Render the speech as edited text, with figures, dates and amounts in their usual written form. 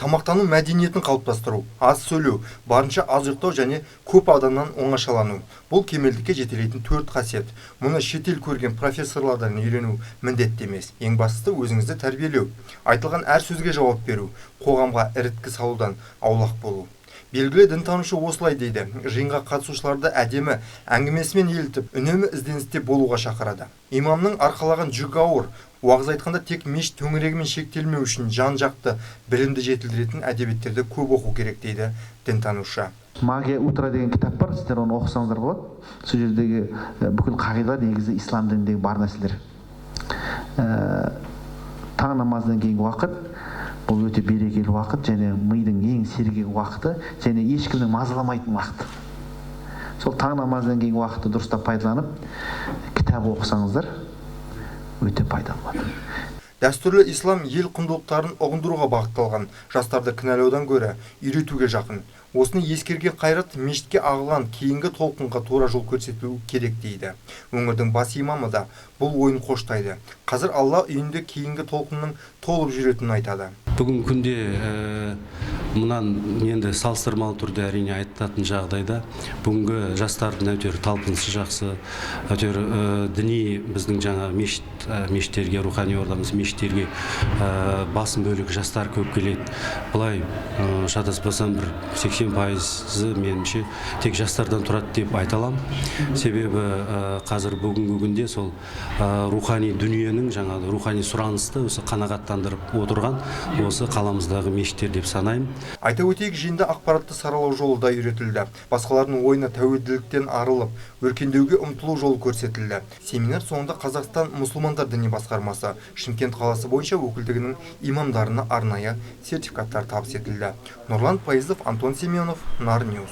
Тамақтану мәдениетін қалыптастыру, аз сөйлеу, барынша аз ұйықтау және көп адамнан оңашалану. Бұл кемелдікке жетелейтін 4 қасиет. Мұны шетел көрген профессорлардан үйрену міндетті емес. Ең бастысы өзіңізді тәрбиелеу, айтылған әр сөзге жауап беру, қоғамға іріткі салудан аулақ болу. Белгілі дінтанушы осылай дейді: жиынға қатысушыларды әдемі әңгімесімен елітіп, үнемі ізденісте болуға шақырады. Имамның арқалаған жүгі ауыр. Уағыз айтқанда тек мешіт төңірегімен шектелмеу үшін жан-жақты білімді жетілдіретін әдебиеттерді көп оқу керек дейді дінтанушы. Магия утра деген кітап бар, сіздер оны оқысаңыздар болады. Сол жердегі бүкіл қағида негізі ислам дініндегі бар нәрселер. Таң намазынан кейінгі уақыт бұл өте берекелі уақыт және мидың ең сергек уақыты және ешкімнің мазаламайтын уақыт. Сол таң намазынан кейінгі уақытты дұрыстап пайдаланып, кітап оқысаңыздар өте пайдалы болады. Дәстүрлі ислам ел құндылықтарын ұғындыруға бағытталған, жастарды кінәлаудан гөрі үйретуге жақын. Осыны ескерген Қайрат мешітке ағылған кейінгі толқынға тура жол көрсету керек дейді. Өңірдің бас имамы да бұл ойын қоштайды. Қазір Алла үйінде кейінгі толқынның толып жүретінін айтады. Бүгін күнде мұнан енді салыстырмалы түрде әрине айтатын жағдайда бүгінгі жастардың әйтеуір талпынысы жақсы, әйтеуір діни біздің жаңа мешіттерге, рухани ордамыз мешіттерге басым бөлігі жастар көп келеді. Бұлай шатаспасам бір 80% меніңше тек жастардан тұрады деп айта аламын. Себебі қазір бүгінгі күнде сол рухани дүниенің жаңағы рухани сұранысты осы қанағаттандырып отырған осы қаламыздағы мешіттер деп санаймын. Айта өтейік, жиында ақпаратты саралау жолы да үйретілді. Басқалардың ойына тәуелділіктен арылып, өркендеуге ұмтылу жолы көрсетілді. Семинар соңында Қазақстан мұсылмандар діни басқармасы Шымкент қаласы бойынша өкілдігінің имамдарына арнайы сертификаттар табыс етілді. Нұрлан Пайызов, Антон Семенов, Нар Ньюс.